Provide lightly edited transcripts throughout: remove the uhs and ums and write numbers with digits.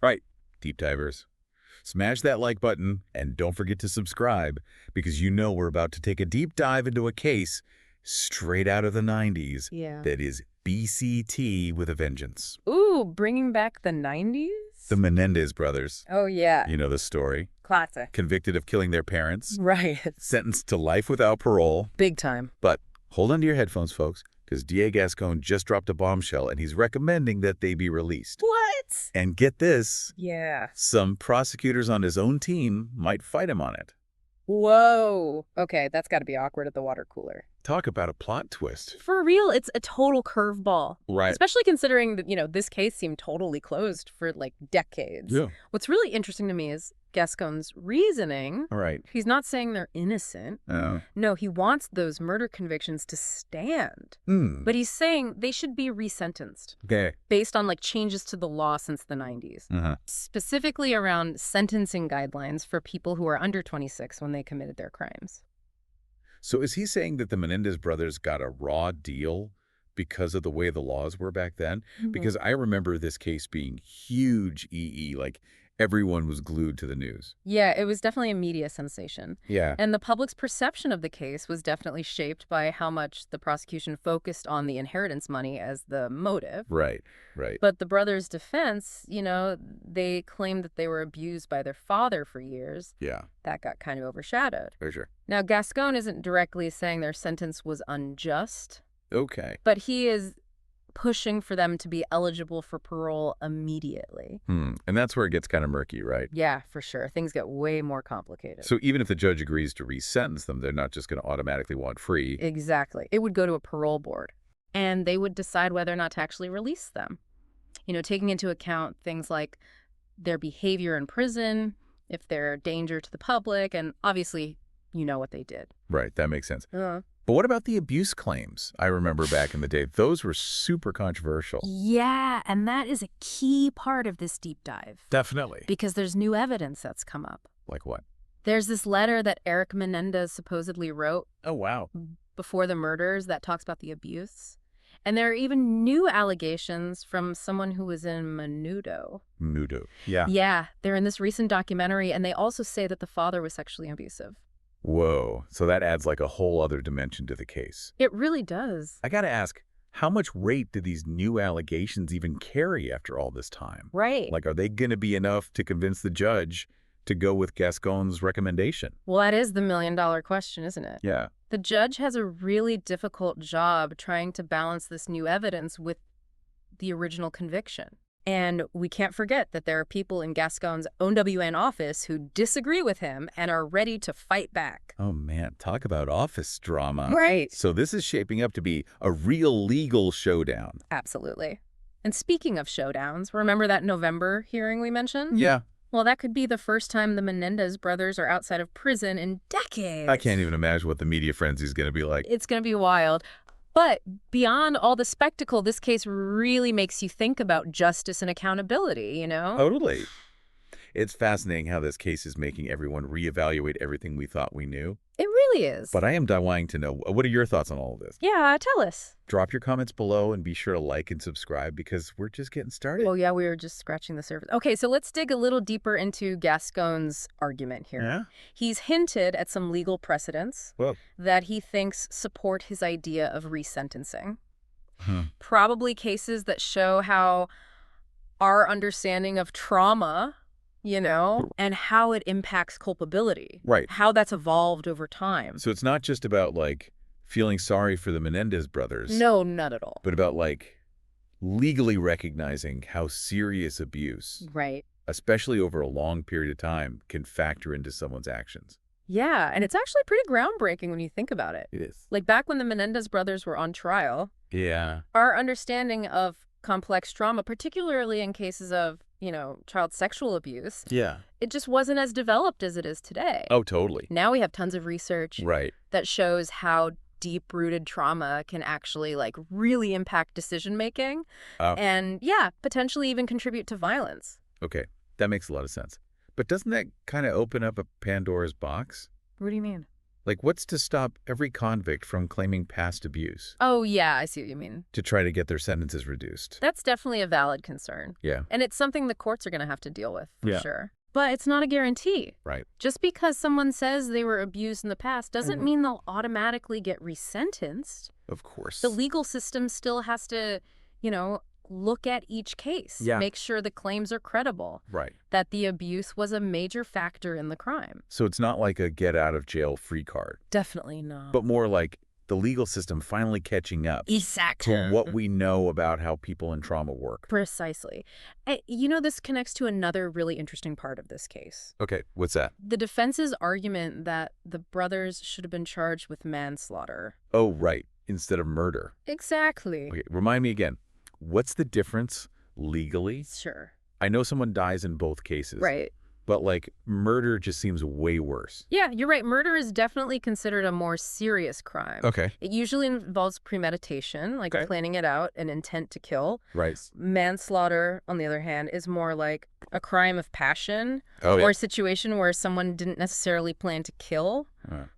Right, deep divers. Smash that like button and don't forget to subscribe because you know we're about to take a deep dive into a case straight out of the 90s Yeah. that is BCT with a vengeance. Ooh, bringing back the 90s? The Menendez brothers. Oh, yeah. You know the story. Classic. Convicted of killing their parents. Right. Sentenced to life without parole. Big time. But hold on to your headphones, folks, because D.A. Gascón just dropped a bombshell and he's recommending that they be released. What? And get this. Yeah. Some prosecutors on his own team might fight him on it. Whoa. Okay, that's got to be awkward at the water cooler. Talk about a plot twist. For real, it's a total curveball. Right. Especially considering that, this case seemed totally closed for, decades. Yeah. What's really interesting to me is Gascon's reasoning. All right. He's not saying they're innocent. Oh. No, he wants those murder convictions to stand. But he's saying they should be resentenced. Okay. Based on, changes to the law since the 90s. Specifically around sentencing guidelines for people who are under 26 when they committed their crimes. So is he saying that the Menendez brothers got a raw deal because of the way the laws were back then? Because I remember this case being huge everyone was glued to the news. Yeah, it was definitely a media sensation. Yeah. And the public's perception of the case was definitely shaped by how much the prosecution focused on the inheritance money as the motive. Right, right. But the brothers' defense, they claimed that they were abused by their father for years. Yeah. That got kind of overshadowed. For sure. Now, Gascón isn't directly saying their sentence was unjust. Okay. But he is pushing for them to be eligible for parole immediately. And that's where it gets kind of murky, right? Yeah, for sure. Things get way more complicated. So even if the judge agrees to resentence them, they're not just going to automatically want free. Exactly. It would go to a parole board, and they would decide whether or not to actually release them. Taking into account things like their behavior in prison, if they're a danger to the public, and obviously, you know what they did. Right, that makes sense. But what about the abuse claims? I remember back in the day, those were super controversial. Yeah, and that is a key part of this deep dive. Definitely. Because there's new evidence that's come up. Like what? There's this letter that Erik Menendez supposedly wrote. Oh, wow. Before the murders that talks about the abuse. And there are even new allegations from someone who was in Menudo. Menudo, yeah. Yeah, they're in this recent documentary, and they also say that the father was sexually abusive. Whoa. So that adds a whole other dimension to the case. It really does. I got to ask, how much weight do these new allegations even carry after all this time? Right. Are they going to be enough to convince the judge to go with Gascón's recommendation? Well, that is the million-dollar question, isn't it? Yeah. The judge has a really difficult job trying to balance this new evidence with the original conviction. And we can't forget that there are people in Gascón's OWN office who disagree with him and are ready to fight back. Oh, man, talk about office drama. Right. So this is shaping up to be a real legal showdown. Absolutely. And speaking of showdowns, remember that November hearing we mentioned? Yeah. Well, that could be the first time the Menendez brothers are outside of prison in decades. I can't even imagine what the media frenzy is going to be like. It's going to be wild. But beyond all the spectacle, this case really makes you think about justice and accountability, Totally. It's fascinating how this case is making everyone reevaluate everything we thought we knew. It really is. But I am dying to know, what are your thoughts on all of this? Yeah, tell us. Drop your comments below and be sure to like and subscribe because we're just getting started. Well, yeah, we were just scratching the surface. Okay, so let's dig a little deeper into Gascón's argument here. Yeah? He's hinted at some legal precedents that he thinks support his idea of resentencing. Probably cases that show how our understanding of trauma, and how it impacts culpability. Right. How that's evolved over time. So it's not just about, feeling sorry for the Menendez brothers. No, not at all. But about, legally recognizing how serious abuse, right, especially over a long period of time, can factor into someone's actions. Yeah, and it's actually pretty groundbreaking when you think about it. It is. Back when the Menendez brothers were on trial, Yeah. our understanding of complex trauma, particularly in cases of, child sexual abuse, Yeah. it just wasn't as developed as it is today. Oh, totally. Now we have tons of research Right. that shows how deep-rooted trauma can actually, really impact decision-making and, potentially even contribute to violence. Okay, that makes a lot of sense. But doesn't that kind of open up a Pandora's box? What do you mean? Like, what's to stop every convict from claiming past abuse? Oh, yeah, I see what you mean. To try to get their sentences reduced. That's definitely a valid concern. Yeah. And it's something the courts are going to have to deal with, for sure. But it's not a guarantee. Right. Just because someone says they were abused in the past doesn't mean they'll automatically get resentenced. Of course. The legal system still has to, look at each case. Yeah. Make sure the claims are credible. Right. That the abuse was a major factor in the crime. So it's not like a get-out-of-jail-free card. Definitely not. But more like the legal system finally catching up to what we know about how people in trauma work. Precisely. This connects to another really interesting part of this case. Okay, what's that? The defense's argument that the brothers should have been charged with manslaughter. Oh, right. Instead of murder. Exactly. Okay, remind me again. What's the difference legally? Sure. I know someone dies in both cases. Right. But, murder just seems way worse. Yeah, you're right. Murder is definitely considered a more serious crime. Okay. It usually involves premeditation, like planning it out, an intent to kill. Right. Manslaughter, on the other hand, is more like a crime of passion or a situation where someone didn't necessarily plan to kill,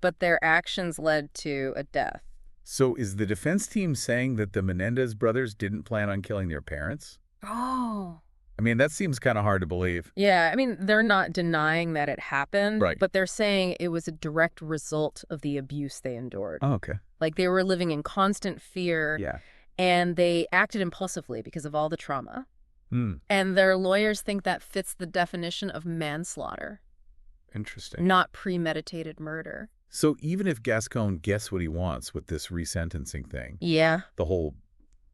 but their actions led to a death. So is the defense team saying that the Menendez brothers didn't plan on killing their parents? Oh. I mean, that seems kind of hard to believe. Yeah, I mean, they're not denying that it happened, but they're saying it was a direct result of the abuse they endured. Oh, okay. Like they were living in constant fear, and they acted impulsively because of all the trauma. And their lawyers think that fits the definition of manslaughter. Interesting. Not premeditated murder. So even if Gascón gets what he wants with this resentencing thing, the whole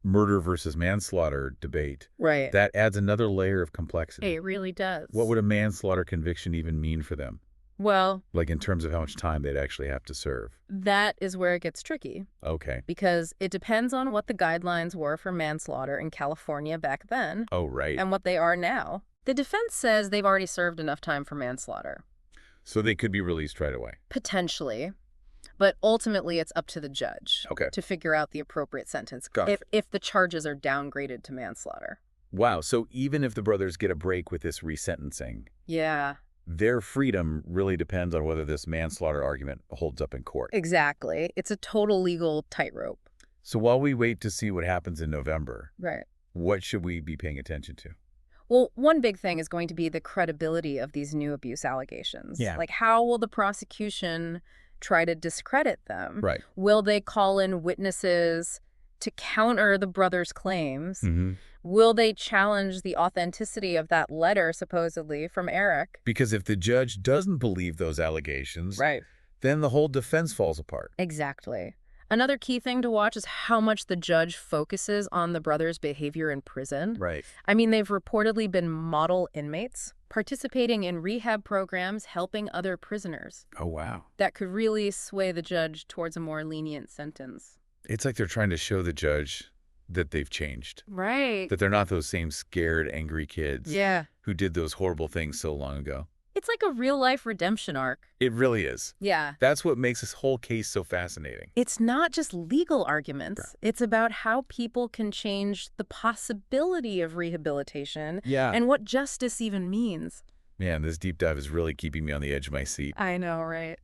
murder versus manslaughter debate, that adds another layer of complexity. It really does. What would a manslaughter conviction even mean for them? Well, like in terms of how much time they'd actually have to serve? That is where it gets tricky. Okay. Because it depends on what the guidelines were for manslaughter in California back then. Oh, right. And what they are now. The defense says they've already served enough time for manslaughter. So they could be released right away? Potentially. But ultimately, it's up to the judge to figure out the appropriate sentence if the charges are downgraded to manslaughter. Wow. So even if the brothers get a break with this resentencing, their freedom really depends on whether this manslaughter argument holds up in court. Exactly. It's a total legal tightrope. So while we wait to see what happens in November, what should we be paying attention to? Well, one big thing is going to be the credibility of these new abuse allegations. Like, how will the prosecution try to discredit them? Will they call in witnesses to counter the brothers' claims? Will they challenge the authenticity of that letter, supposedly, from Erik? Because if the judge doesn't believe those allegations, then the whole defense falls apart. Exactly. Another key thing to watch is how much the judge focuses on the brothers' behavior in prison. I mean, they've reportedly been model inmates, participating in rehab programs, helping other prisoners. Oh, wow. That could really sway the judge towards a more lenient sentence. It's like they're trying to show the judge that they've changed. That they're not those same scared, angry kids who did those horrible things so long ago. It's like a real-life redemption arc. It really is. That's what makes this whole case so fascinating. It's not just legal arguments. It's about how people can change the possibility of rehabilitation and what justice even means. Man, this deep dive is really keeping me on the edge of my seat. I know, right?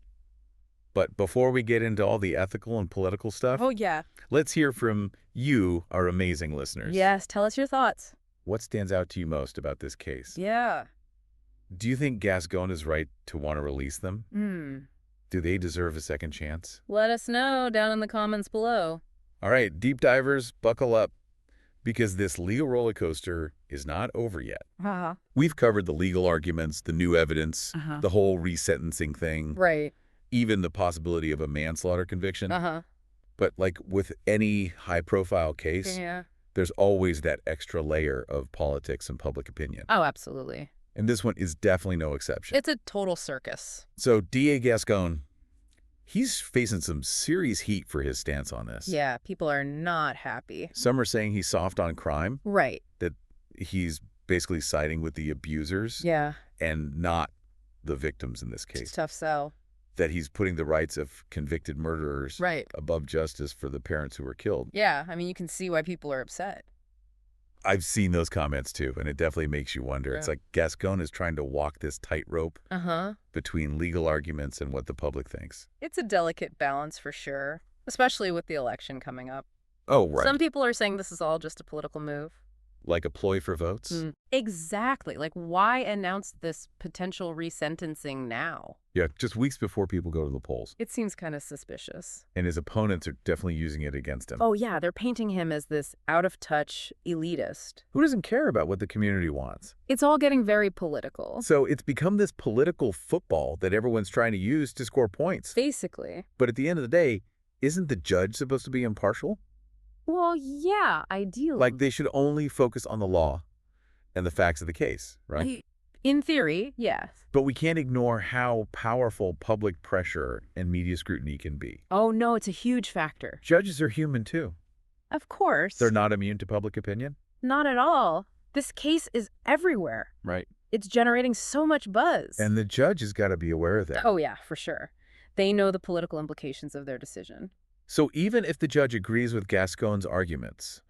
But before we get into all the ethical and political stuff, let's hear from you, our amazing listeners. Yes, tell us your thoughts. What stands out to you most about this case? Do you think Gascón is right to want to release them? Do they deserve a second chance? Let us know down in the comments below. All right, deep divers, buckle up, because this legal roller coaster is not over yet. We've covered the legal arguments, the new evidence, the whole resentencing thing. Even the possibility of a manslaughter conviction. But like with any high-profile case, there's always that extra layer of politics and public opinion. Oh, absolutely. And this one is definitely no exception. It's a total circus. So D.A. Gascón, he's facing some serious heat for his stance on this. Yeah, people are not happy. Some are saying he's soft on crime. That he's basically siding with the abusers. And not the victims in this case. It's a tough sell. That he's putting the rights of convicted murderers above justice for the parents who were killed. Yeah, I mean, you can see why people are upset. I've seen those comments too, and it definitely makes you wonder. Yeah. It's like Gascón is trying to walk this tightrope between legal arguments and what the public thinks. It's a delicate balance for sure, especially with the election coming up. Oh, right. Some people are saying this is all just a political move. Like a ploy for votes? Exactly. Like, why announce this potential resentencing now? Yeah, just weeks before people go to the polls. It seems kind of suspicious. And his opponents are definitely using it against him. Oh, yeah, they're painting him as this out-of-touch elitist. Who doesn't care about what the community wants? It's all getting very political. So it's become this political football that everyone's trying to use to score points. Basically. But at the end of the day, isn't the judge supposed to be impartial? Well, yeah, ideally. Like, they should only focus on the law and the facts of the case, right? In theory, yes. But we can't ignore how powerful public pressure and media scrutiny can be. Oh, no, it's a huge factor. Judges are human, too. Of course. They're not immune to public opinion? Not at all. This case is everywhere. Right. It's generating so much buzz. And the judge has got to be aware of that. Oh, yeah, for sure. They know the political implications of their decision. So even if the judge agrees with Gascón's arguments,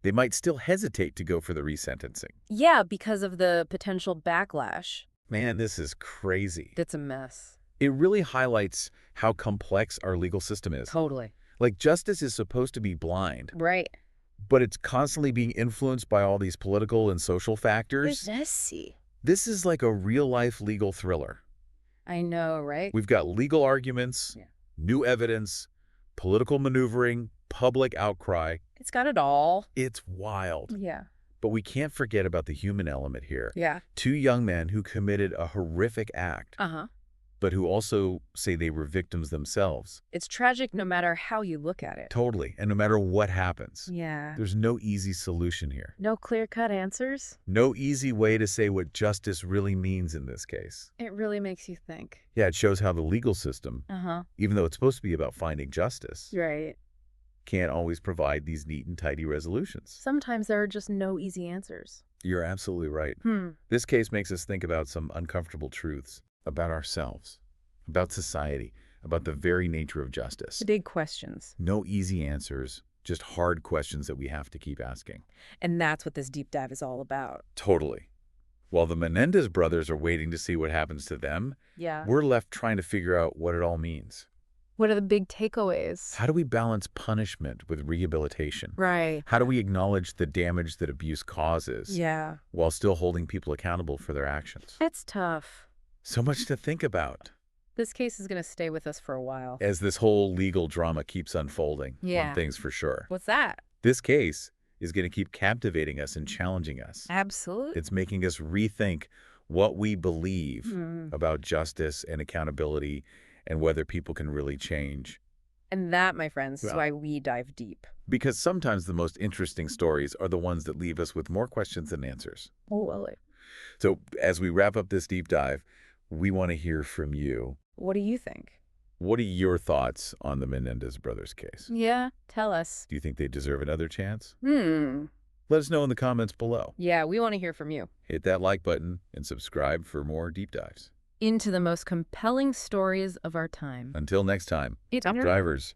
they might still hesitate to go for the resentencing. Yeah, because of the potential backlash. Man, this is crazy. It's a mess. It really highlights how complex our legal system is. Totally. Like, justice is supposed to be blind. Right. But it's constantly being influenced by all these political and social factors. It's messy. This is like a real-life legal thriller. I know, right? We've got legal arguments, new evidence, political maneuvering, public outcry. It's got it all. It's wild. Yeah. But we can't forget about the human element here. Yeah. Two young men who committed a horrific act, but who also say they were victims themselves. It's tragic no matter how you look at it. Totally. And no matter what happens. Yeah. There's no easy solution here. No clear-cut answers. No easy way to say what justice really means in this case. It really makes you think. Yeah, it shows how the legal system, even though it's supposed to be about finding justice, right, can't always provide these neat and tidy resolutions. Sometimes there are just no easy answers. You're absolutely right. This case makes us think about some uncomfortable truths about ourselves, about society, about the very nature of justice. Big questions. No easy answers, just hard questions that we have to keep asking. And that's what this deep dive is all about. Totally. While the Menendez brothers are waiting to see what happens to them, we're left trying to figure out what it all means. What are the big takeaways? How do we balance punishment with rehabilitation? Right. How do we acknowledge the damage that abuse causes while still holding people accountable for their actions? It's tough. So much to think about. This case is going to stay with us for a while. As this whole legal drama keeps unfolding. One thing's for sure. What's that? This case is going to keep captivating us and challenging us. Absolutely. It's making us rethink what we believe about justice and accountability and whether people can really change. And that, my friends, is why we dive deep. Because sometimes the most interesting stories are the ones that leave us with more questions than answers. Oh, well. So as we wrap up this deep dive, we want to hear from you. What do you think? What are your thoughts on the Menendez brothers case? Yeah, tell us. Do you think they deserve another chance? Let us know in the comments below. Yeah, we want to hear from you. Hit that like button and subscribe for more deep dives into the most compelling stories of our time. Until next time, it's drivers.